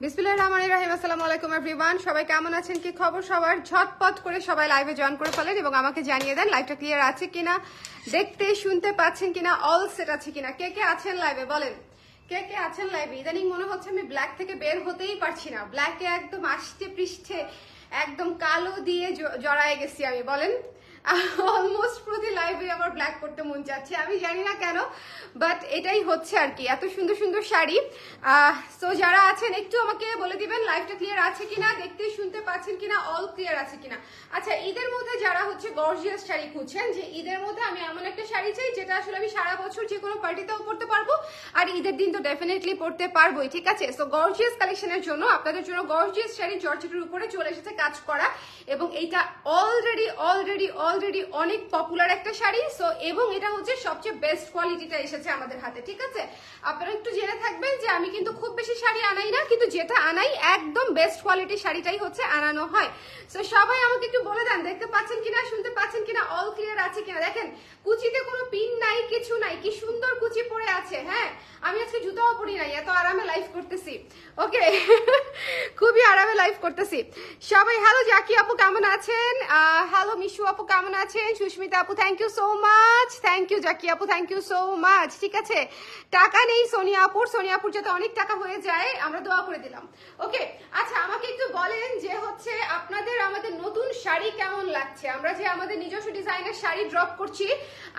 বিসমিল্লাহির রহমানির রহিম। আসসালামু আলাইকুম এভরিওয়ান, সবাই কেমন আছেন, কি খবর সবার? ঝটপট করে সবাই লাইভে জয়েন করে ফেলেন এবং আমাকে জানিয়ে দেন লাইভটা ক্লিয়ার আছে কিনা, দেখতে শুনতে পাচ্ছেন কিনা, অল সেট আছে কিনা। কে কে আছেন লাইভে বলেন, কে কে আছেন লাইভে? ইদানিং মনে হচ্ছে আমি ব্ল্যাক থেকে বের হতেই পারছি না, ব্ল্যাকে একদম আষ্টে পৃষ্ঠে একদম কালো দিয়ে জড়ায় গেছি আমি, বলেন। অলমোস্ট প্রতি লাইভে আমার ব্ল্যাক করতে মন চাচ্ছে, আমি জানি না কেন, বাট এটাই হচ্ছে আর কি। এত সুন্দর সুন্দর শাড়ি। সো যারা আছেন একটু আমাকে বলে দিবেন লাইভটা ক্লিয়ার আছে কিনা, দেখতে শুনতে পাচ্ছেন কিনা, অল ক্লিয়ার আছে কিনা। আচ্ছা, ঈদের মধ্যে যারা হচ্ছে গর্জিয়াস শাড়ি খুঁজছেন, যে ঈদের মধ্যে আমি এমন একটা শাড়ি চাই যেটা আসলে আমি সারা বছর যে কোনো পার্টিতেও পরতে পারবো, আর ঈদের দিন তো ডেফিনেটলি পরতে পারবোই, ঠিক আছে? সো গর্জিয়াস কালেকশনের জন্য আপনাদের জন্য গর্জিয়াস শাড়ি জর্জেটের উপরে চলে এসেছে কাজ করা, এবং এইটা অলরেডি অনেক পপুলার একটা শাড়ি। সো এবং এটা হচ্ছে সবচেয়ে বেস্ট কোয়ালিটিটা এসেছে আমাদের হাতে, ঠিক আছে? আপনারা একটু জেনে থাকবেন যে আমি কিন্তু খুব বেশি শাড়ি আনাই না, কিন্তু যেটা আনাই একদম বেস্ট কোয়ালিটির শাড়িটাই হচ্ছে আনানো হয়। সো সবাই আমাকে একটু বলে দেন দেখতে পাচ্ছেন কিনা, শুনতে পাচ্ছেন কিনা, অল ক্লিয়ার আছে কিনা। দেখেন কুচিতে কোনো পিন নাই, কিছু নাই, কি সুন্দর কুচি পরে আছে। হ্যাঁ, আমি আজকে জুতাও পরি নাই, এত আরামে লাইভ করতেছি। ওকে, খুবই আরামে লাইভ করতেছি। সবাই হ্যালো, জাকি আপু কেমন আছেন? হ্যালো মিশু আপু কেমন আছেন? সুস্মিতা আপু thank you so much, thank you Zaki আপু, থ্যাংক ইউ সো মাচ। ঠিক আছে, টাকা নেই সোনিয়া আপুর যাতে অনেক টাকা হয়ে যায় আমরা দোয়া করে দিলাম। ওকে, আচ্ছা আমাকে একটু বলেন যে হচ্ছে আপনাদের আমাদের নতুন শাড়ি কেমন লাগছে। আমরা যে আমাদের নিজস্ব ডিজাইনের শাড়ি ড্রপ করছি,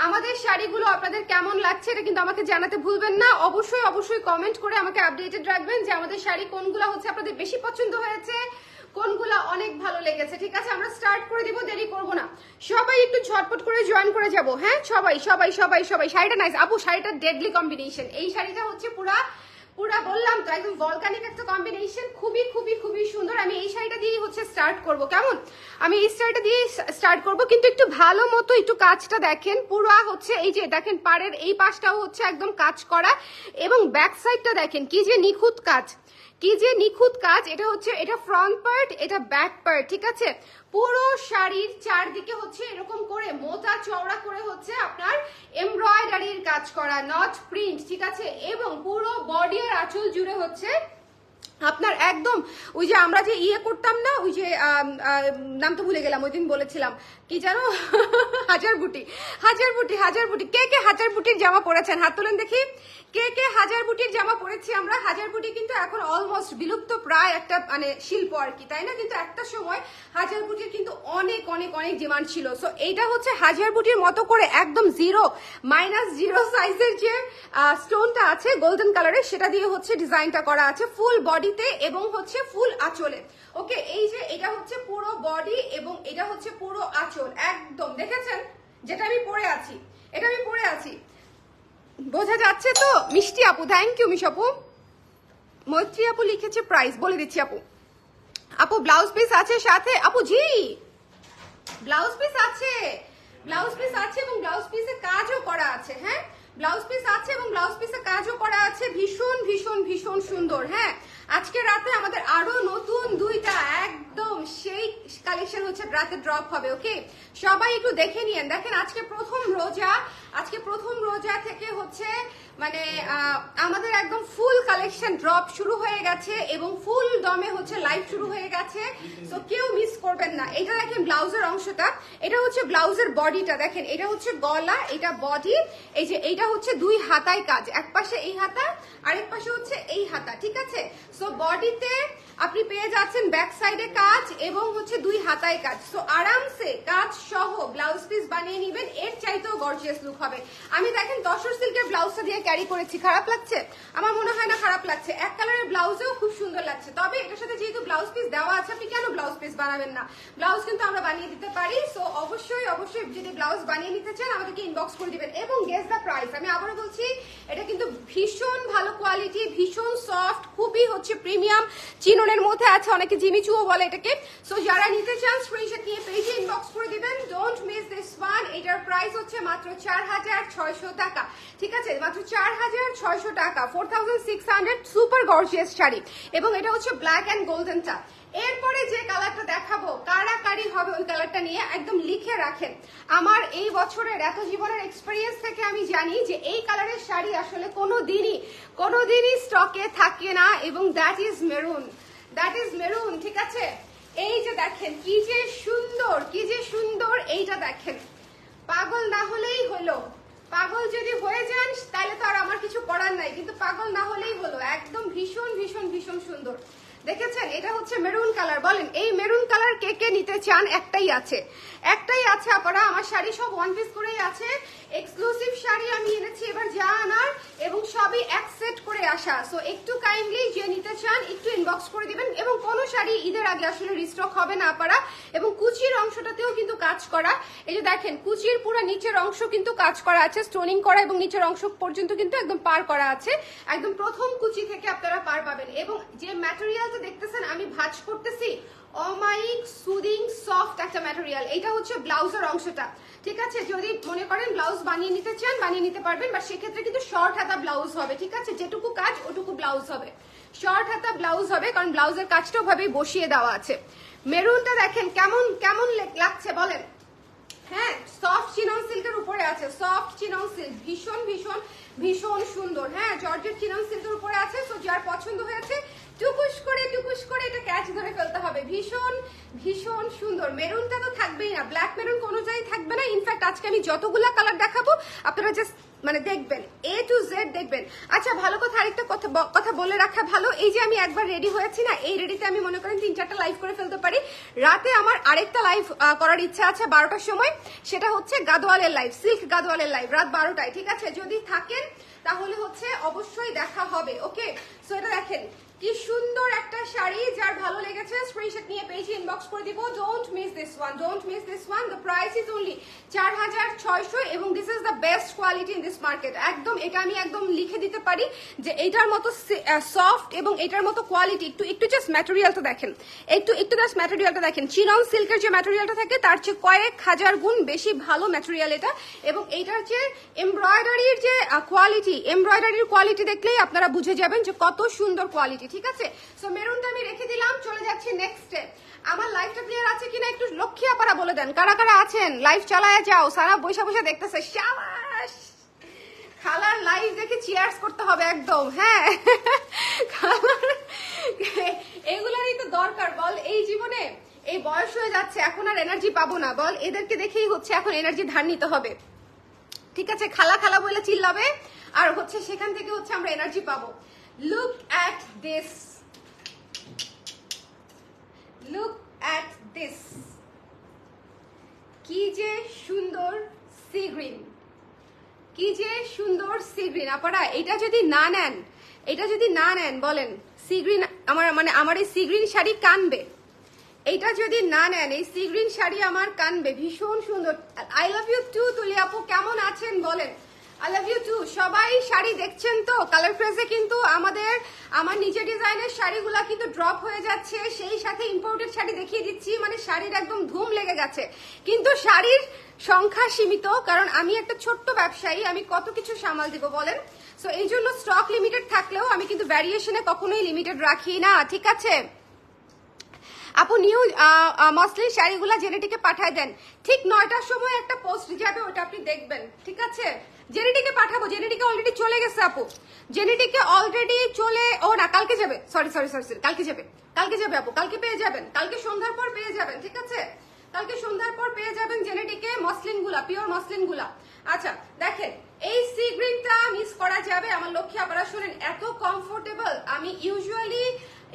আমাদের শাড়িগুলো আপনাদের কেমন লাগছে এটা কিন্তু আমাকে জানাতে ভুলবেন না। অবশ্যই কমেন্ট করে আমাকে আপডেটেড রাখবেন যে আমাদের শাড়ি কোনগুলো হচ্ছে আপনাদের বেশি পছন্দ হয়েছে, কোনগুলা অনেক ভালো লেগেছে। ঠিক আছে, আমরা স্টার্ট করে দিব, দেরি করব না। সবাই একটু ঝটপট করে জয়েন করে যাব। হ্যাঁ, সবাই। শাড়িটা নাইস আপু, শাড়িটা ডেডলি কম্বিনেশন। এই শাড়িটা হচ্ছে পুরা বললাম তো একদম ভলকানিক একটা কম্বিনেশন, খুবই সুন্দর। আমি এই শাড়িটা দিয়েই হচ্ছে স্টার্ট করব, কেমন? আমি এই শাড়িটা দিয়ে স্টার্ট করব, কিন্তু একটু ভালো মতো একটু কাজটা দেখেন। পুরা হচ্ছে এই যে দেখেন পাড়ের এই পাশটাও হচ্ছে একদম কাজ করা, এবং ব্যাক সাইডটা দেখেন কি যে নিখুঁত কাজ, এটা হচ্ছে, এটা ফ্রন্ট পার্ট, এটা ব্যাক পার্ট, ঠিক আছে? পুরো শাড়ির চারদিকে হচ্ছে এরকম করে মোটা চওড়া করে হচ্ছে আপনার এমব্রয়ডারির কাজ করা, নট প্রিন্ট, ঠিক আছে? এবং পুরো বডি আর আঁচল জুড়ে হচ্ছে আপনার একদম ওই যে আমরা যে ইয়ে করতাম না, ওই যে নাম তো ভুলে গেলাম, ওই দিন বলেছিলাম কি জানো, হাজার বুটি। কে কে হাজার বুটির জামা পরেছেন হাত তোলেন দেখি। কে কে হাজার বুটির জামা পরেছি আমরা? হাজার বুটি কিন্তু এখন অলমোস্ট বিলুপ্ত প্রায় একটা মানে শিল্প আর কি, তাই না? কিন্তু একটা সময় হাজার বুটির কিন্তু অনেক ডিমান্ড ছিল। সো এইটা হচ্ছে হাজার বুটির মতো করে একদম -0 সাইজের যে স্টোনটা আছে গোল্ডেন কালারের, সেটা দিয়ে হচ্ছে ডিজাইনটা করা আছে ফুল বডিতে এবং হচ্ছে ফুল আঁচলে। ওকে, এই যে এটা হচ্ছে পুরো বডি এবং এটা হচ্ছে পুরো আঁচল, একদম দেখেছেন যেটা আমি পরে আছি, এটা আমি পরে আছি, বোঝা যাচ্ছে তো? মিষ্টি আপু থ্যাংক ইউ, মিশ আপু। মৈত্রী আপু লিখেছে প্রাইস, বলে দিচ্ছি আপু। ব্লাউজ পিস আছে সাথে? আপু জি, ব্লাউজ পিস আছে এবং ব্লাউজ পিসে কাজও করা আছে। হ্যাঁ, ব্লাউজ পিস আছে এবং ব্লাউজ পিসে কাজও করা আছে, ভীষণ সুন্দর। হ্যাঁ, আজকে রাতে আমাদের আরো নতুন দুইটা একদম সেই কালেকশন হচ্ছে রাতে ড্রপ হবে। ওকে, সবাই একটু দেখে নিয়েন। দেখেন আজকে প্রথম রোজা থেকে হচ্ছে মানে আমাদের একদম ফুল কালেকশন ড্রপ শুরু হয়ে গেছে এবং ফুল দমে হচ্ছে লাইভ শুরু হয়ে গেছে। তো কেউ মিস করবেন না। এটা দেখেন ব্লাউজের অংশটা, এটা হচ্ছে ব্লাউজের বডিটা, দেখেন এটা হচ্ছে গলা, এটা বডি, এই যে এইটা হচ্ছে দুই হাতায় কাজ, এক পাশে এই হাতা আরেক পাশে হচ্ছে এই হাতা, ঠিক আছে? সো বডিতে আপনি পেয়ে যাচ্ছেন ব্যাক সাইডে কাজ এবং হচ্ছে দুই হাতায় কাজ। সো আরামসে কাজ সহ ব্লাউজ পিস বানিয়ে নিবেন, এর চাইতেও গর্জিয়াস লুক হবে। আমি দেখেন তসর সিল্কের ব্লাউজটা দিয়ে ক্যারি করেছি, খারাপ লাগছে? আমার মনে হয় না খারাপ লাগছে। এক কালারের ব্লাউজেও খুব সুন্দর লাগছে। তবে এটার সাথে যেহেতু ব্লাউজ পিস দেওয়া আছে, আপনি কেন ব্লাউজ পিস বানাবেন না? ব্লাউজ কিন্তু আমরা বানিয়ে দিতে পারি। সো অবশ্যই যদি ব্লাউজ বানিয়ে নিতে চান আমাদেরকে ইনবক্স করে দিবেন। এবং গেস দ্য প্রাইস, আমি আবারও বলছি এটা কিন্তু ভীষণ ভালো কোয়ালিটি, ভীষণ সফট, খুবই হচ্ছে প্রিমিয়াম চিননের মধ্যে আছে, অনেকে জিমিচুও বলে এটাকে। সো যারা নিতে চান স্ক্রিনশট নিয়ে পেজে ইনবক্স করে দিবেন, ডোন্ট মিস দিস ওয়ান। এটার প্রাইস হচ্ছে মাত্র 4600 টাকা, ঠিক আছে? মাত্র 4600 টাকা, 4600। সুপার গর্জিয়াস শাড়ি, এবং এটা হচ্ছে ব্ল্যাক অ্যান্ড গোল্ডেনটা। এরপরে যে কালারটা দেখাবো কারাকারি হবে ওই কালারটা নিয়ে একদম লিখে রাখেন। আমার এই বছরের এত জীবনের এক্সপেরিয়েন্স থেকে আমি জানি যে এই কালারের শাড়ি আসলে কোনোদিনই স্টকে থাকে না, এবং দ্যাট ইজ মেরুন। ঠিক আছে, এই যে দেখেন কি যে সুন্দর, এইটা দেখেন। পাগল না হলেই হলো, পাগল যদি হয়ে যান তাহলে তো আর আমার কিছু করার নাই, কিন্তু পাগল না হলেই হলো। একদম ভীষণ সুন্দর। দেখেছেন, এটা হচ্ছে মেরুন কালার। বলেন এই মেরুন কালার কে কে নিতে চান? একটাই আছে আপনারা। আমার শাড়ি সব ওয়ান পিস করেই আছে, এক্সক্লুসিভ শাড়ি আমি এনেছি এবার যা আনার, এবং সবই এক সেট করে আসা। সো একটু কাইন্ডলি যে নিতে চান একটু ইনবক্স করে দিবেন, এবং কোনো শাড়ি ঈদের আগে আসলে রিস্টক হবে না আপনারা। এবং কুচির অংশটাতেও কিন্তু কাজ করা, এই যে দেখেন কুচির পুরো নিচের অংশ কিন্তু কাজ করা আছে, স্টোনিং করা, এবং নিচের অংশ পর্যন্ত কিন্তু একদম পার করা আছে। একদম প্রথম কুচি থেকে আপনারা পার পাবেন। এবং যে ম্যাটেরিয়ালটা দেখতেছেন আমি ভাঁজ করতেছি, অমাইক সুদিং সফট একটা ম্যাটেরিয়াল। এটা হচ্ছে ব্লাউজের অংশটা। ঠিক আছে, যদি মনে করেন ব্লাউজ বানিয়ে নিতে চান বানিয়ে নিতে পারবেন, বা সেক্ষেত্রে কিন্তু শর্ট হাতা ব্লাউজ হবে। ঠিক আছে, যেটুকু কাজ ওটুকু ব্লাউজ হবে, শর্ট হাতা ব্লাউজ হবে, কারণ ব্লাউজের কাজটা ওভাবেই বসিয়ে দেওয়া আছে। মেরুনটা দেখেন কেমন লাগছে বলেন। হ্যাঁ, সফট চিনন সিল্কের উপরে আছে, সফট চিনন সিল্ক, ভীষণ সুন্দর। হ্যাঁ, জর্জেট চিনন সিল্কের উপরে আছে। সো যার পছন্দ হয়েছে টুকুস করে এটা ক্যাচ ধরে ফেলতে হবে। ভীষণ সুন্দর। মেরুনটা তো থাকবেই না, ব্ল্যাক মেরুন কোনো জায়গায় থাকবে না। ইনফ্যাক্ট আজকে আমি যতগুলা কালার দেখাবো আপনারা জাস্ট মানে দেখবেন, A to Z দেখবেন। আচ্ছা, ভালো কথা, আরেকটা কথা বলে রাখা ভালো, এই যে আমি একবার রেডি হয়েছি না, এই রেডিতে আমি মনে করেন 3-4টা লাইভ করে ফেলতে পারি। রাতে আমার আরেকটা লাইভ করার ইচ্ছা আছে 12টার সময়, সেটা হচ্ছে গাদোয়ালের লাইভ, সিল্ক গাদোয়ালের লাইভ, রাত 12টায়। ঠিক আছে, যদি থাকেন তাহলে হচ্ছে অবশ্যই দেখা হবে। ওকে, সো এটা দেখেন কি সুন্দর একটা শাড়ি, যার ভালো লেগেছে স্ক্রিনশট নিয়ে পেজে ইনবক্স করে দিব। Don't miss this one. The price is only 4600, এবং this is the best quality in this market. একদম এটা আমি একদম লিখে দিতে পারি যে এটার মতো সফট এবং এটার মতো কোয়ালিটি। একটু জাস্ট ম্যাটেরিয়ালটা দেখেন, একটু জাস্ট ম্যাটেরিয়ালটা দেখেন। চিনন সিল্কের যে ম্যাটেরিয়ালটা থাকে তার চেয়ে কয়েক হাজার গুণ বেশি ভালো ম্যাটেরিয়াল এটা। এবং এইটার যে এমব্রয়ডারির যে কোয়ালিটি দেখলেই আপনারা বুঝে যাবেন যে কত সুন্দর কোয়ালিটি। ঠিক আছে, সো মেরুনটা আমি রেখে দিলাম, চলে যাচ্ছি নেক্সটে। আমার লাইভটা ক্লিয়ার আছে কিনা একটু লক্ষ্মী আপারা বলে দেন, কারা আছেন? লাইভ চালায় যাও, সারা বসে দেখতেছে। শাবাশ, খালার লাইভ দেখে চিয়ার্স করতে হবে একদম। হ্যাঁ, এগুলারই তো দরকার বল এই জীবনে। এই বয়স হয়ে যাচ্ছে, এখন আর এনার্জি পাবো না বল, এদেরকে দেখেই হচ্ছে এখন এনার্জি ধার নিতে হবে। ঠিক আছে, খালা বলে চিল্লাবে, আর হচ্ছে সেখান থেকে হচ্ছে আমরা এনার্জি পাবো। Look at this, কি যে সুন্দর সি গ্রিন, আপনারা এটা যদি না নেন বলেন সি গ্রিন, আমার এই সি গ্রিন শাড়ি কানবে। এটা যদি না নেন এই সি গ্রিন শাড়ি আমার কানবে। ভীষণ সুন্দর। আই লাভ ইউ টু তুলি আপু, কেমন আছেন বলেন? I love you too. সবাই শাড়ি দেখছেন তো? কালার ক্রেজে কিন্তু আমার নিজের ডিজাইনের শাড়িগুলা কিন্তু ড্রপ হয়ে যাচ্ছে, সেই সাথে ইম্পোর্টেড শাড়ি দেখিয়ে দিচ্ছি, মানে শাড়ির একদম ধুম লেগে গেছে। কিন্তু শাড়ির সংখ্যা সীমিত, কারণ আমি একটা ছোট্ট ব্যবসায়ী, আমি কত কিছু সামাল দিব বলেন। সো এই জন্য স্টক লিমিটেড থাকলেও আমি কিন্তু ভ্যারিয়েশনে কখনোই লিমিটেড রাখি না। ঠিক আছে আপু, নিউ মসলিন শাড়িগুলা জেনেটিকে পাঠায় দেন। ঠিক 9টার সময় একটা পোস্ট যাবে, ওটা আপনি দেখবেন। ঠিক আছে, জেনেটিকে পাঠাবো। জেনেটিকে অলরেডি চলে গেছে আপু, জেনেটিকে অলরেডি চলে, ও না কালকে যাবে, সরি কালকে যাবে আপু, কালকে পেয়ে যাবেন, কালকে সন্ধ্যার পর পেয়ে যাবেন। ঠিক আছে, কালকে সন্ধ্যার পর পেয়ে যাবেন জেনেটিকে মসলিন গুলা, পিওর মসলিন গুলা। আচ্ছা দেখেন, এই সি গ্রিনটা মিস করা যাবে আমার লক্ষ্মী আপনারা শুনেন, এত কমফোর্টেবল। আমি ইউজুয়ালি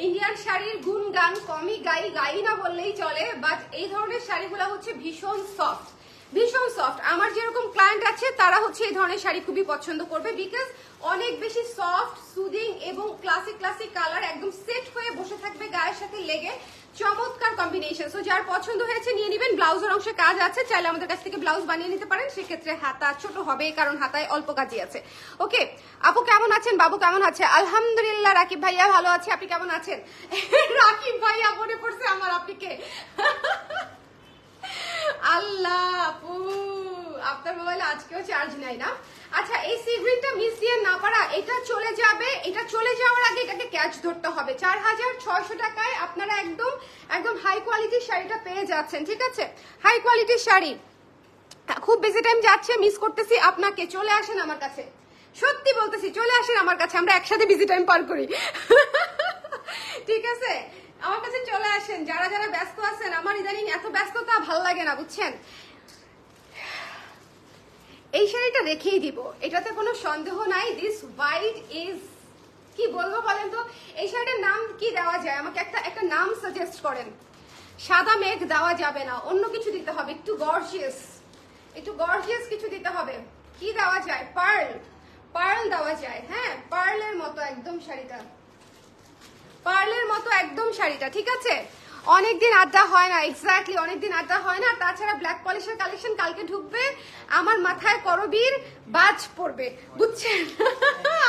ইন্ডিয়ান শাড়ির গুণগান কমই গাই না বললেই চলে, বাট এই ধরনের শাড়িগুলো হচ্ছে ভীষণ সফট। আমার যেরকম ক্লায়েন্ট আছে তারা হচ্ছে এই ধরনের শাড়ি খুবই পছন্দ করবে, বিকজ অনেক বেশি সফট, সুদিং এবং ক্লাসিক কালার একদম সেট হয়ে বসে থাকবে গায়ের সাথে লেগে। চমৎকার কম্বিনেশন। সো যার পছন্দ হয়েছে নিয়ে নিবেন। ব্লাউজের অংশে কাজ আছে, চাইলে আমাদের কাছ থেকে ব্লাউজ বানিয়ে নিতে পারেন, সেক্ষেত্রে হাতা ছোট হবে কারণ হাতায় অল্প কাজই আছে। ওকে আপু কেমন আছেন? বাবু কেমন আছে? আলহামদুলিল্লাহ। রাকিব ভাইয়া ভালো আছে, আপনি কেমন আছেন? রাকিব ভাইয়া মনে পড়ছে আমার, আপনিকে আল্লাহ আপু আপনার মোবাইলে আজকেও চার্জ নাই না? আচ্ছা, এই সি গ্রিনটা মিস দিয়ে না পারা, এটা চলে যাবে। এটা চলে যাওয়ার আগে এটাকে ক্যাচ ধরতে হবে। 4600 টাকায় আপনারা একদম একদম হাই কোয়ালিটির শাড়িটা পেয়ে যাচ্ছেন, ঠিক আছে? হাই কোয়ালিটির শাড়ি। খুব বেশি টাইম যাচ্ছে, মিস করতেছি আপনাকে। চলে আসেন আমার কাছে, সত্যি বলতেছি, চলে আসেন আমার কাছে, আমরা একসাথে বিজি টাইম পার করি। ঠিক আছে, আমার কাছে চলে আসেন। যারা যারা ব্যস্ত আছেন, আমার ইদানিং এত ব্যস্ততা ভাল লাগে না, বুঝছেন? এই শাড়িটা রেখেই দিব, এটাতে কোনো সন্দেহ নাই। দিস হোয়াইট ইজ, কি বলবো বলেন তো, এই শাড়িটার নাম কি দেওয়া যায়? আমাকে একটা নাম সাজেস্ট করেন। সাদা মেঘ দেওয়া যাবে না, অন্য কিছু দিতে হবে, একটু গর্জিয়াস, একটু গর্জিয়াস কিছু দিতে হবে। কি দেওয়া যায়? পার্ল, পার্ল দেওয়া যায়। হ্যাঁ, পার্লের মতো একদম শাড়িটা, পার্লের মতো একদম শাড়িটা, ঠিক আছে? অনেকদিন আড্ডা হয় না, এক্স্যাক্টলি অনেকদিন আড্ডা হয় না। তাছাড়া ব্ল্যাক পলিশের কালেকশন কালকে ঢুকবে, আমার মাথায় করবীর বাজ পড়বে, বুঝছেন?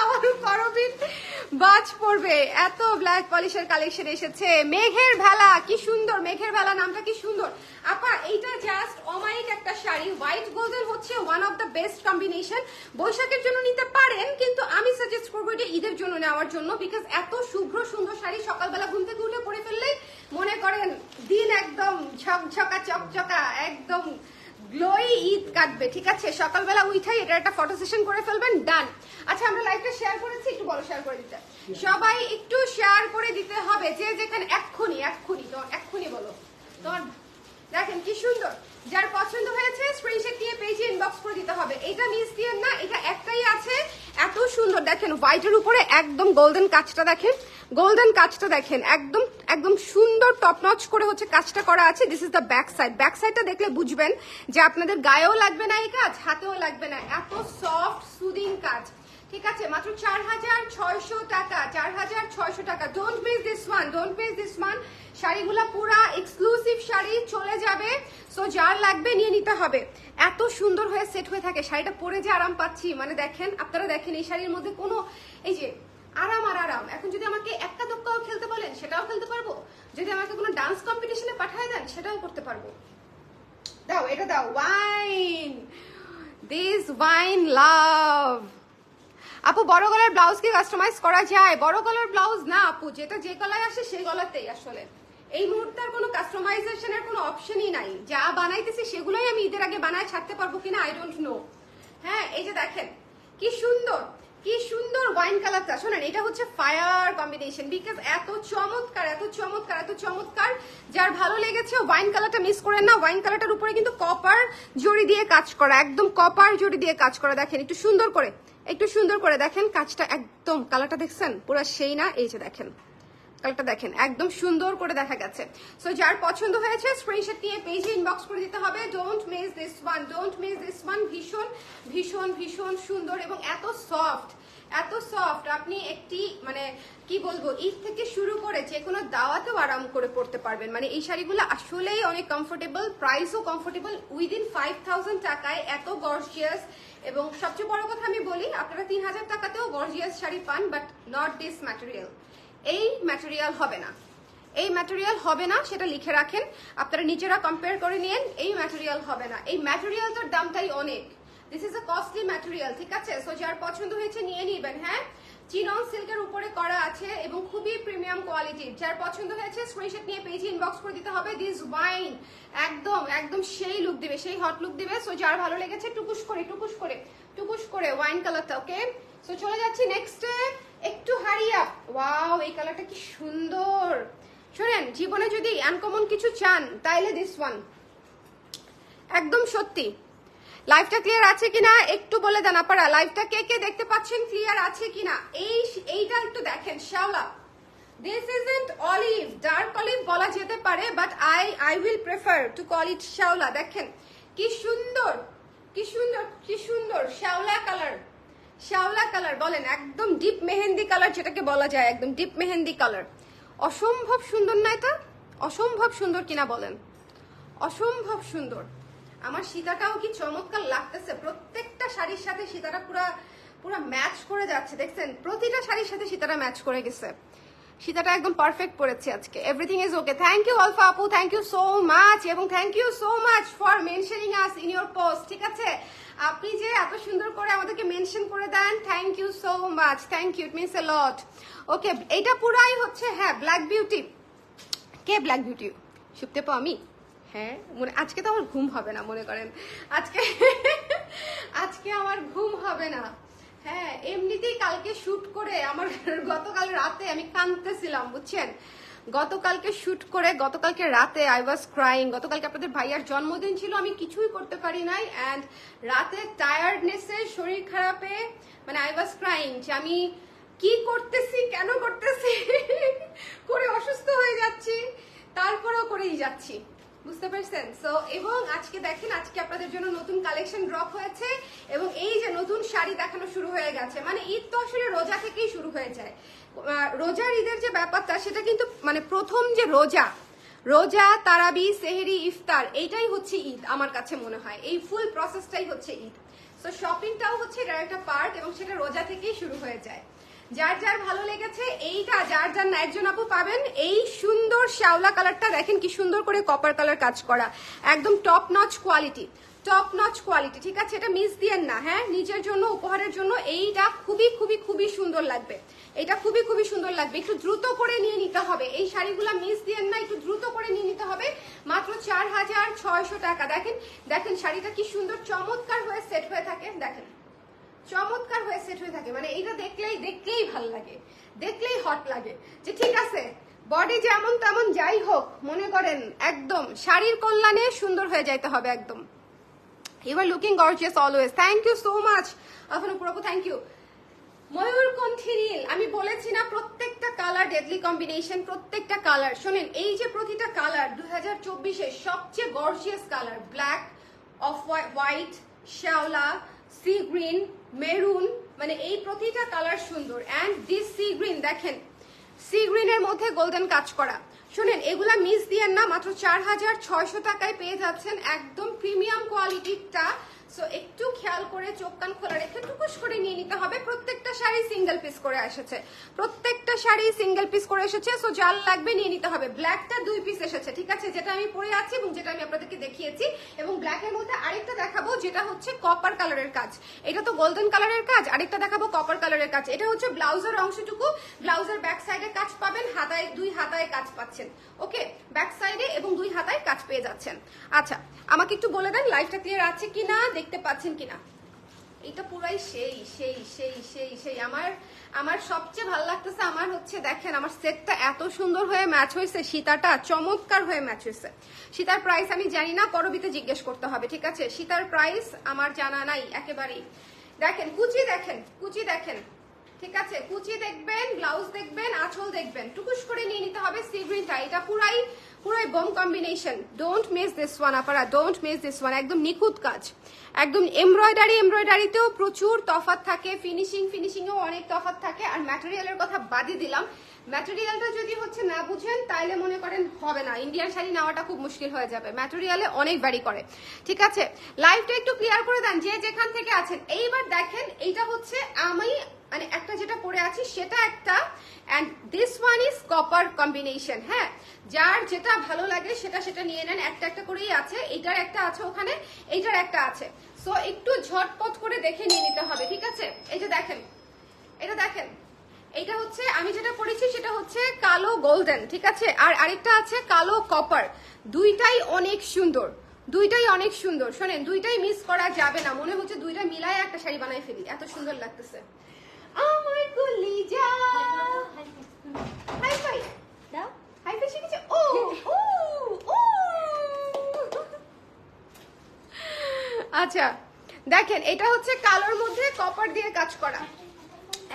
আমার করবীর বাজ পড়বে, এত ব্ল্যাক পলিশের কালেকশন এসেছে। মেঘের ভেলা, কি সুন্দর, মেঘের ভেলা নামটা কি সুন্দর। আপা এইটা জাস্ট অমায়িক একটা শাড়ি। হোয়াইট গোল্ডেন হচ্ছে one of the best combination. বৈশাখের জন্য নিতে পারেন, কিন্তু আমি সাজেস্ট করবো এটা ঈদের জন্য নেওয়ার জন্য, বিকজ এত শুভ্র সুন্দর শাড়ি সকালবেলা ঘুম থেকে উঠে পরে ফেললেই মনে করেন দিন একদম ঝকঝকা চকচকা, একদম গ্লোই ঈদ কাটবে, ঠিক আছে? সকালবেলা উঠাই এটা একটা ফটো সেশন করে ফেলবেন, ডান। আচ্ছা, আমরা লাইভটা শেয়ার করেছি, একটু বলো শেয়ার করে দিতে, সবাই একটু শেয়ার করে দিতে হবে, যে যেখানে এক্ষুনি এক্ষুনি তো এক্ষুনি বলো তোমার। দেখেন কি সুন্দর, যার পছন্দ হয়েছে স্ক্রিনশট নিয়ে পেজে ইনবক্স করে দিতে হবে। এটা মিস দিয়ে না, এটা একটাই আছে, এত সুন্দর। দেখেন হোয়াইটের উপরে একদম গোল্ডেন কাজটা, দেখেন গোল্ডেন কাজটা, দেখেন একদম একদম সুন্দর টপ নচ করে হচ্ছে কাজটা করা আছে। This is the back side. Back সাইডটা দেখলে বুঝবেন যে আপনাদের গায়েও লাগবে না এই কাজ, হাতেও লাগবে না, এত সফট সুদিং কাজ, ঠিক আছে? মাত্র 4600 টাকা, 4600 টাকা। Don't miss this one, don't miss this one. শাড়িগুলা পুরা এক্সক্লুসিভ শাড়ি, চলে যাবে। সো যার লাগবে নিয়ে নিতে হবে। এত সুন্দর হয়ে সেট হয়ে থাকে শাড়িটা, পরে যে আরাম পাচ্ছি, মানে দেখেন, আপনারা দেখেন এই শাড়ির মধ্যে কোনো, এই যে আরাম আর আরাম। এখন যদি আমাকে একটা দোক্কাও খেলতে বলেন সেটাও খেলতে পারবো, যদি আমাকে কোনো ডান্স কম্পিটিশনে পাঠায় দেন সেটাও করতে পারবো। দাও, এটা দাও, ওয়াইন, দিস ওয়াইন লাভ। আপু বড় গলার ব্লাউজ কি কাস্টমাইজ করা যায়? বড় গলার ব্লাউজ না আপু, যেটা যে গলায় আসে সেই গলাতেই আসলে। এই মুহূর্তে আর কোনো কাস্টমাইজেশনের কোনো অপশনই নাই। যা বানাইতেছি সেগুলোই আমি ঈদের আগে বানায় ছাড়তে পারবো কিনা আই ডোন্ট নো। হ্যাঁ, এই যে দেখেন কি সুন্দর, কি সুন্দর ওয়াইন কালারটা। শোনেন, এটা হচ্ছে ফায়ার কম্বিনেশন, বিকজ এত চমৎকার, এত চমৎকার, এত চমৎকার। যার ভালো লেগেছে ওয়াইন কালারটা মিস করেন না। ওয়াইন কালারটার উপরে কিন্তু কপার জড়ি দিয়ে কাজ করা, একদম কপার জড়ি দিয়ে কাজ করা। দেখেন একটু সুন্দর করে, একটু সুন্দর করে দেখেন কাজটা, একদম কালারটা দেখছেন পুরো সেই না? এই যে দেখেন কালারটা, দেখেন একদম সুন্দর করে দেখা গেছে। সো যার পছন্দ হয়েছে স্ক্রিনশট নিয়ে পেজে ইনবক্স করে দিতে হবে। Don't miss this one, don't miss this one. ভীষণ ভীষণ ভীষণ সুন্দর এবং এত সফট, এত সফট। আপনি একটি মানে কি বলবো, ঈদ থেকে শুরু করে যে কোনো দাওয়াতেও আরাম করে পড়তে পারবেন। মানে এই শাড়িগুলো আসলেই অনেক কমফোর্টেবল, প্রাইসও কমফোর্টেবল। উইদিন 5000 টাকায় এত গর্জিয়াস, এবং সবচেয়ে বড় কথা আমি বলি, আপনারা 3000 টাকাতেও গর্জিয়াস শাড়ি পান, বাট নট দিস ম্যাটেরিয়াল। এই ম্যাটেরিয়াল হবে না, এই ম্যাটেরিয়াল হবে না, সেটা লিখে রাখেন, আপনারা নিজেরা কম্পেয়ার করে নিন। এই ম্যাটেরিয়াল হবে না, এই ম্যাটেরিয়ালটার দামটাই অনেক। This is a costly material, ঠিক আছে? সো যার পছন্দ হয়েছে নিয়ে নিবেন। হ্যাঁ, চিনন সিল্কের উপরে করা আছে এবং খুবই প্রিমিয়াম কোয়ালিটির। যার পছন্দ হয়েছে স্ক্রিনশট নিয়ে পেজে ইনবক্স করে দিতে হবে। দিস ওয়াইন একদম একদম সেই লুক দিবে, সেই হট লুক দিবে। সো যার ভালো লেগেছে টুকুস করে টুকুস করে টুকুস করে ওয়াইন কালারটা, ওকে? সো চলে যাচ্ছি নেক্সটে, একটু হারিয়া। ওয়াও, এই কালারটা কি সুন্দর। শোনেন, জীবনে যদি আনকমন কিছু চান তাইলে দিস ওয়ান, একদম সত্যি। লাইভটা ক্লিয়ার আছে কিনা একটু বলে দেন আপনারা। লাইভটা কে কে দেখতে পাচ্ছেন, ক্লিয়ার আছে কিনা? এইটা একটু দেখেন, শ্যাওলা। This isn't olive, dark olive বলা যেতে পারে, but I will prefer to call it শ্যাওলা। দেখেন কি সুন্দর, কি সুন্দর, কি সুন্দর শ্যাওলা কালার, শ্যাওলা কালার বলেন, একদম ডিপ মেহেন্দি কালার যেটাকে বলা যায়, একদম ডিপ মেহেন্দি কালার। অসম্ভব সুন্দর না এটা? অসম্ভব সুন্দর কিনা বলেন? অসম্ভব সুন্দর। আমার সীতাটাও কি চমৎকার লাগতেছে, প্রত্যেকটা শাড়ির সাথে সীতাটা পুরা পুরা ম্যাচ করে যাচ্ছে। দেখছেন, প্রতিটা শাড়ির সাথে সীতাটা ম্যাচ করে গেছে। সীতাটা একদম পারফেক্ট পড়েছে আজকে। Everything is okay. Thank you Alpha আপু, থ্যাংক ইউ সো মাচ, এবং thank you so much for mentioning us in your post, ঠিক আছে? আপনি যে এত সুন্দর করে আমাদেরকে মেনশন করে দেন, thank you so much, thank you, it means a lot. Okay, এটা পুরাই হচ্ছে হ্যাঁ ব্ল্যাক বিউটি। কে ব্ল্যাক বিউটি? শুনতে পাও আমি? হ্যাঁ, আজকে তো আমার ঘুম হবে না, মনে করেন আজকে আজকে আমার ঘুম হবে না। হ্যাঁ, এমনিতেই কালকে শুট করে আমার গতকাল রাতে আমি কাঁদতেছিলাম, বুঝছেন? গতকালকে শুট করে গতকালকে রাতে আই ওয়াজ ক্রাইং। গতকালকে আপনাদের ভাইয়ার জন্মদিন ছিল, আমি কিছুই করতে পারি নাই, অ্যান্ড রাতে টায়ার্ডনেসে, শরীর খারাপে, মানে আই ওয়াজ ক্রাইং যে আমি কি করতেছি, কেন করতেছি, করে অসুস্থ হয়ে যাচ্ছি, তারপরেও করেই যাচ্ছি, বুঝতে পারছেন? সো এবং আজকে দেখেন, আজকে আপনাদের জন্য নতুন কালেকশন ড্রপ হয়েছে এবং এই যে নতুন শাড়ি দেখানো শুরু হয়ে গেছে। মানে ঈদ তো আসলে রোজা থেকেই শুরু হয়ে যায়। রোজার ঈদের যে ব্যাপারটা, সেটা কিন্তু মানে প্রথম যে রোজা, তারাবি, সেহরি, ইফতার, এইটাই হচ্ছে ঈদ আমার কাছে মনে হয়। এই ফুল প্রসেসটাই হচ্ছে ঈদ। সো শপিংটাও হচ্ছে এটার একটা পার্ট এবং সেটা রোজা থেকেই শুরু হয়ে যায়। যার যার ভালো লেগেছে এইটা, যার যার না, একজন আপু পাবেন এই সুন্দর শ্যাওলা কালারটা, দেখেন কি সুন্দর করে কপার কালার কাজ করা, একদম top notch quality, top notch quality, ঠিক আছে? এটা মিস দিয়েন না, হ্যাঁ, নিজের জন্য, উপহারের জন্য এইটা খুবই খুবই খুবই সুন্দর লাগবে, এটা খুবই খুবই সুন্দর লাগবে। একটু দ্রুত করে নিয়ে নিতে হবে এই শাড়িগুলো, মিস দিয়েন না, একটু দ্রুত করে নিয়ে নিতে হবে। মাত্র 4600 টাকা। দেখেন দেখেন শাড়িটা কি সুন্দর চমৎকার হয়ে সেট হয়ে থাকে, দেখেন চমৎকার হয়ে সেট হয়ে থাকে। মানে এইটা দেখলেই ভালো লাগে, দেখলেই হট লাগে যে ঠিক আছে, বডি যেমন তেমন যাই হোক, মনে করেন একদম শাড়ির কল্যাণে সুন্দর হয়ে যাইতে হবে একদম। You are looking gorgeous always, thank you so much আফনুপুর আপু, থ্যাংক ইউ। ময়ূরকণ্ঠী নীল, আমি বলেছি না প্রত্যেকটা কালার ডেডলি কম্বিনেশন, প্রত্যেকটা কালার। শোনেন, এই যে প্রতিটা কালার 2024-এর সবচেয়ে gorgeous colour, black, off white, শ্যাওলা, সি গ্রিন, মেরুন, মানে এই প্রতিটা কালার সুন্দর। অ্যান্ড দিস সি গ্রিন, দেখেন সি গ্রিনের মধ্যে গোল্ডেন কাজ করা। শোনেন, এগুলা মিস দিয়েন না, মাত্র 4600 টাকায় পেয়ে যাচ্ছেন একদম প্রিমিয়াম কোয়ালিটিটা। সো একটু খেয়াল করে চোখ কান খোলা রেখে টুকুস করে নিয়ে নিতে হবে। প্রত্যেকটা শাড়ি সিঙ্গেল পিস করে এসেছে, প্রত্যেকটা শাড়ি সিঙ্গেল পিস করে এসেছে। সো যার লাগবে নিয়ে নিতে হবে। ব্ল্যাকটা 2 পিস এসেছে, ঠিক আছে, যেটা আমি পরে আছি এবং যেটা আমি আপনাদেরকে দেখিয়েছি। এবং ব্ল্যাকের মধ্যে আরেকটা দেখাবো যেটা হচ্ছে কপার কালারের কাজ। এটা তো গোল্ডেন কালারের কাজ, আরেকটা দেখাবো কপার কালারের কাজ। এটা হচ্ছে ব্লাউজের অংশটুকু, ব্লাউজের ব্যাক সাইডে কাজ পাবেন, হাতায় 2 হাতায় কাজ পাচ্ছেন। ওকে, ব্যাক সাইডে এবং 2 হাতায় কাজ পেয়ে যাচ্ছেন। আচ্ছা, আমাকে একটু বলে দেন লাইভটা ক্লিয়ার আছে কিনা, দেখতে পাচ্ছেন কিনা। এটা পুরাই সেই সেই সেই সেই সেই আমার সবচেয়ে ভালো লাগতেছে। আমার হচ্ছে দেখেন, আমার সেটটা এত সুন্দর হয়ে ম্যাচ হয়েছে, সীতাটা চমৎকার হয়ে ম্যাচ হয়েছে। সীতার প্রাইস আমি জানি না, করবিতে জিজ্ঞেস করতে হবে, ঠিক আছে? সীতার প্রাইস আমার জানা নাই একেবারেই। দেখেন কুচি, দেখেন কুচি, দেখেন, ঠিক আছে, কুচি দেখবেন, ব্লাউজ দেখবেন, আঁচল দেখবেন, টুকুস করে নিয়ে নিতে হবে। সি গ্রিনটা এটা পুরাই bomb combination. Don't miss this one আপনারা, ডোন্ট মিস দিস ওয়ান। একদম নিখুঁত কাজ, একদম এমব্রয়ডারিতেও প্রচুর তফাৎ থাকে, ফিনিশিংয়েও অনেক তফাৎ থাকে। আর ম্যাটেরিয়ালের কথা বাদই দিলাম, ম্যাটেরিয়ালটা যদি হচ্ছে না বুঝেন তাহলে মনে করেন হবে না, ইন্ডিয়ান শাড়ি নেওয়াটা খুব মুশকিল হয়ে যাবে। ম্যাটেরিয়ালে অনেক ভ্যারি করে, ঠিক আছে? লাইভটা একটু ক্লিয়ার করে দেন যে যেখান থেকে আছেন। এইবার দেখেন, এইটা হচ্ছে আমি মানে একটা যেটা পরে আছি সেটা একটা, and this one is copper combination. হ্যাঁ, যার যেটা ভালো লাগে সেটা নিয়ে নেন, একটা একটা করেই আছে। এইটার একটা আছে ওখানে, এইটার একটা আছে। সো একটু ঝটপট করে দেখে নিয়ে নিতে হবে, ঠিক আছে? এই যে দেখেন, এটা দেখেন, এইটা হচ্ছে আমি যেটা পরেছি সেটা হচ্ছে কালো গোল্ডেন, ঠিক আছে? আর আরেকটা আছে কালো কপার। দুইটাই অনেক সুন্দর, দুইটাই অনেক সুন্দর। শোনেন, দুইটাই মিস করা যাবে না। মনে হচ্ছে দুইটা মিলায় একটা শাড়ি বানাই ফেলি, এত সুন্দর লাগতেছে আমার কলিজা। হাই ফাই দাও, হাই ফাই শিখেছে। ও ও ও আচ্ছা, দেখেন এটা হচ্ছে কালোর মধ্যে কপার দিয়ে কাজ করা।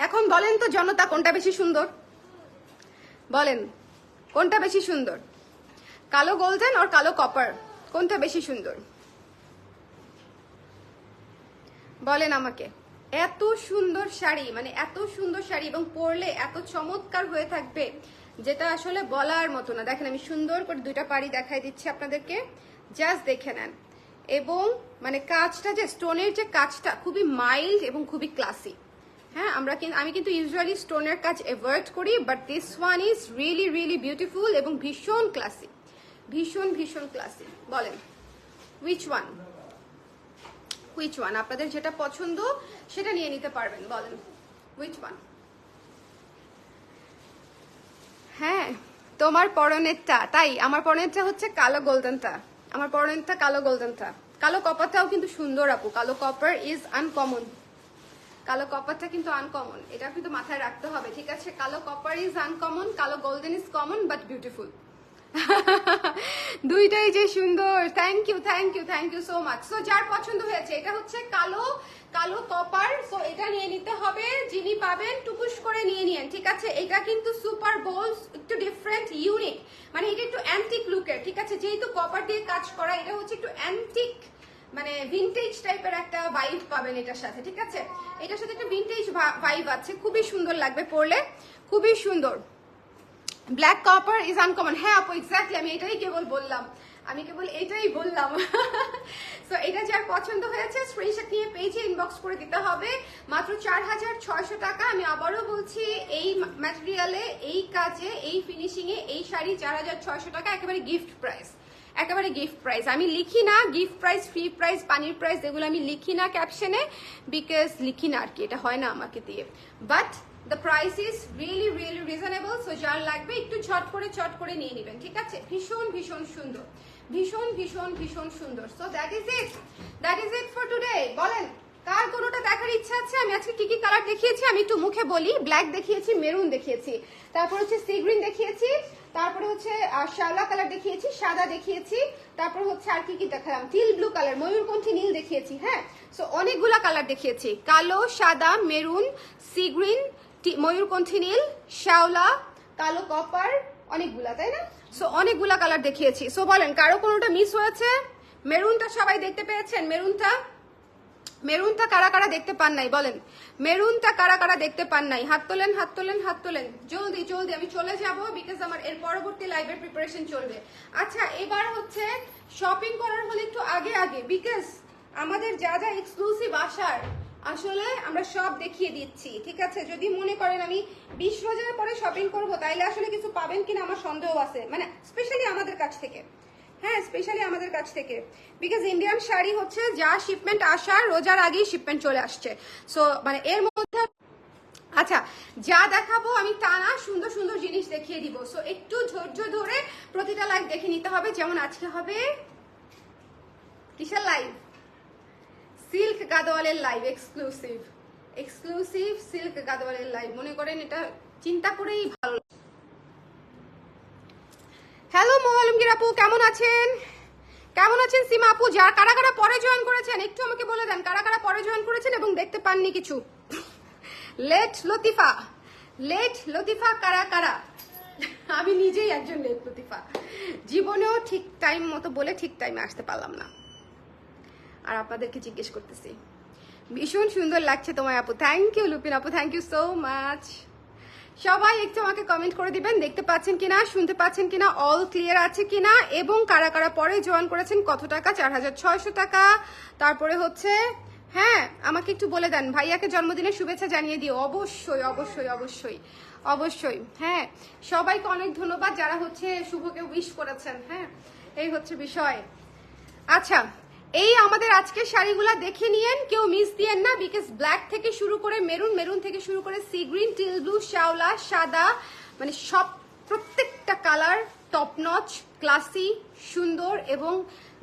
এখন বলেন তো জনতা, কোনটা বেশি সুন্দর? বলেন কোনটা বেশি সুন্দর? কালো গোল্ডেন আর কালো কপার, কোনটা বেশি সুন্দর? বলেন আমাকে। এত সুন্দর শাড়ি, মানে এত সুন্দর শাড়ি, এবং পরলে এত চমৎকার হয়ে থাকবে যেটা আসলে বলার মতো না। দেখেন, আমি সুন্দর করে দুইটা পাড়ি দেখাই দিচ্ছি আপনাদেরকে, জাস্ট দেখে নেন। এবং মানে কাজটা, যে স্টোনের যে কাজটা, খুবই মাইল্ড এবং খুবই ক্লাসি। হ্যাঁ, আমি কিন্তু ইউজুয়ালি স্টোনের কাজ অ্যাভয়েড করি, but this one is really really beautiful এবং ভীষণ ক্লাসি, ভীষণ ভীষণ ক্লাসি। বলেন উইচ ওয়ান? হুইচ ওয়ান, আপনাদের যেটা পছন্দ সেটা নিয়ে নিতে পারবেন, বলেন হুইচ ওয়ান। হ্যাঁ তোমার পরনেরটা, তাই আমার পরনেরটা হচ্ছে কালো গোল্ডেনটা, আমার পরনেরটা কালো গোল্ডেনটা। কালো কপারটাও কিন্তু সুন্দর আপু, কালো কপার ইজ আনকমন, কালো কপারটা কিন্তু আনকমন, এটা কিন্তু মাথায় রাখতে হবে, ঠিক আছে? কালো কপার ইজ আনকমন, কালো golden is common but beautiful. দুইটাই যে সুন্দর, thank you thank you thank you so much. So যার পছন্দ হয়েছে, এটা হচ্ছে কালো কালো কপার, সো এটা নিয়ে নিতে হবে, যিনি পাবেন টুকুস করে নিয়ে নিয়েন, ঠিক আছে? এটা কিন্তু সুপার বোল্ড, একটু ডিফারেন্ট ইউনিক, মানে এটা একটু অ্যান্টিক লুকের, ঠিক আছে? যেহেতু কপার দিয়ে কাজ করা, এটা হচ্ছে একটু অ্যান্টিক, মানে ভিনটেজ টাইপের একটা ভাইব পাবেন এটার সাথে, ঠিক আছে? এটার সাথে একটা ভিনটেজ ভাইব আছে, খুবই সুন্দর লাগবে পরলে, খুবই সুন্দর। ব্ল্যাক কপার ইজ আনকমন, হ্যাঁ আপু এক্স্যাক্টলি, আমি এটাই কেবল বললাম, আমি কেবল এটাই বললাম। সো এটা যার পছন্দ হয়েছে স্ক্রিনশট নিয়ে পেজে ইনবক্স করে দিতে হবে, মাত্র 4600 টাকা। আমি আবারও বলছি, এই ম্যাটেরিয়ালে, এই কাজে, এই ফিনিশিং এ এই শাড়ি 4600 টাকা, একেবারে গিফট প্রাইস, একেবারে গিফট প্রাইস। আমি লিখি না গিফট প্রাইস, ফ্রি প্রাইস, পানির প্রাইস, এগুলো আমি লিখি না ক্যাপশনে, বিকজ লিখি না আর কি, এটা হয় না আমাকে দিয়ে, but the price is really really reasonable. So যার লাগবে একটু চট করে নিয়ে নেবেন, ঠিক আছে? ভীষণ ভীষণ সুন্দর, ভীষণ ভীষণ ভীষণ সুন্দর। So that is it for today. বলেন কার কোনোটা দেখার ইচ্ছা আছে? আমি আজকে কি কি কালার দেখিয়েছি আমি একটু মুখে বলি। ব্ল্যাক দেখিয়েছি, মেরুন দেখিয়েছি, তারপর হচ্ছে সি গ্রিন দেখিয়েছি, তারপরে হচ্ছে শ্যাওলা কালার দেখিয়েছি, সাদা দেখিয়েছি, তারপর হচ্ছে আর কি কি দেখালাম, টিল ব্লু কালার, ময়ূরকণ্ঠী নীল দেখিয়েছি। হ্যাঁ, সো অনেকগুলা কালার দেখিয়েছি, কালো, সাদা, মেরুন, সি গ্রিন, ময়ূরকণ্ঠী নীল, শ্যাওলা, কালো কপার, অনেকগুলা, তাই না? সো অনেকগুলা কালার দেখিয়েছি। সো বলেন কারো কোনোটা মিস হয়েছে? মেরুনটা সবাই দেখতে পেয়েছেন? মেরুনটা কারা কারা দেখতে পান নাই বলেন? মেরুনটা কারা কারা দেখতে পান নাই? হাত তোলেন, হাত তোলেন, হাত তোলেন, জলদি জলদি, আমি চলে যাব, বিকজ আমার এর পরবর্তী লাইভের প্রিপারেশন চলবে। আচ্ছা, এবার হচ্ছে শপিং করার হলে একটু আগে আগে, বিকজ আমাদের যা যা এক্সক্লুসিভ আসার আসলে আমরা সব দেখিয়ে দিচ্ছি, ঠিক আছে? যদি মনে করেন আমি 20 রোজার পরে শপিং করবো, তাইলে আসলে কিছু পাবেন কিনা আমার সন্দেহ আছে, মানে স্পেশালি আমাদের কাছ থেকে, হ্যাঁ স্পেশালি আমাদের কাছ থেকে, বিকজ ইন্ডিয়ান শাড়ি হচ্ছে যা শিপমেন্ট আসার রোজার আগেই শিপমেন্ট চলে আসছে। সো মানে এর মধ্যে আচ্ছা যা দেখাবো আমি তা না, সুন্দর সুন্দর জিনিস দেখিয়ে দিব। সো একটু ধৈর্য ধরে প্রতিটা লাইভ দেখে নিতে হবে। যেমন আজকে হবে কিসের লাইভ? সিল্ক গাদোয়ালের লাইভ, এক্সক্লুসিভ সিল্ক গাদোয়ালের লাইভ। মনে করেন এটা চিন্তা করেই ভালো। হ্যালো মোহালমগীর আপু, কেমন আছেন? কেমন আছেন সীমা আপু? যারা কারা কারা পরে জয়েন করেছেন একটু আমাকে বলে দেন, কারা কারা পরে জয়েন করেছেন এবং দেখতে পাননি কিছু। লেট লতিফা কারা কারা? আমি নিজেই একজন লেট লতিফা, জীবনেও ঠিক টাইম মতো বলে ঠিক টাইমে আসতে পারলাম না, আর আপনাদেরকে জিজ্ঞেস করতেছি। ভীষণ সুন্দর লাগছে তোমায় আপু, থ্যাংক ইউ লুপিন আপু, থ্যাংক ইউ সো মাচ। সবাই একটু আমাকে কমেন্ট করে দিবেন দেখতে পাচ্ছেন কিনা, শুনতে পাচ্ছেন কিনা, অল ক্লিয়ার আছে কিনা, এবং কারা কারা পরে জয়েন করেছেন, কত টাকা? 4600 টাকা। তারপরে হচ্ছে হ্যাঁ আমাকে একটু বলে দেন, ভাইয়াকে জন্মদিনের শুভেচ্ছা জানিয়ে দিও, অবশ্যই অবশ্যই অবশ্যই অবশ্যই। হ্যাঁ সবাইকে অনেক ধন্যবাদ যারা হচ্ছে শুভকে উইশ করেছেন। হ্যাঁ এই হচ্ছে বিষয়। আচ্ছা এই আমাদের আজকের শাড়িগুলা দেখে নিয়েন, কেউ মিস দিয়েন না, বিকজ ব্ল্যাক থেকে শুরু করে মেরুন, মেরুন থেকে শুরু করে সি গ্রিন, টিল ব্লু, শ্যাওলা, সাদা, মানে সব প্রত্যেকটা কালার টপ নচ, ক্লাসি, সুন্দর, এবং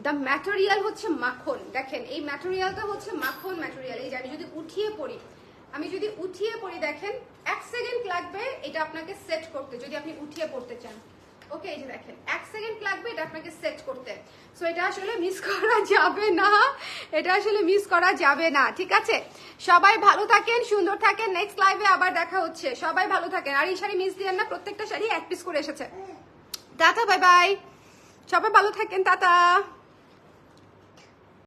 দ্য ম্যাটেরিয়াল হচ্ছে মাখন। দেখেন এই ম্যাটেরিয়ালটা হচ্ছে মাখন ম্যাটেরিয়াল। এই যে আমি যদি উঠিয়ে পড়ি দেখেন 1 সেকেন্ড লাগবে এটা আপনাকে সেট করতে, যদি আপনি উঠিয়ে পড়তে চান। ওকে এই যে দেখেন 1 সেকেন্ড লাগবে এটা আপনাকে সেট করতে। সো এটা আসলে মিস করা যাবে না, এটা আসলে মিস করা যাবে না, ঠিক আছে? সবাই ভালো থাকেন, সুন্দর থাকেন, নেক্সট লাইভে আবার দেখা হচ্ছে। সবাই ভালো থাকেন, আর এই শাড়ি মিস দিয়েন না, প্রত্যেকটা শাড়ি 1 পিস করে এসেছে। টাটা, বাই বাই, সবাই ভালো থাকেন, টাটা।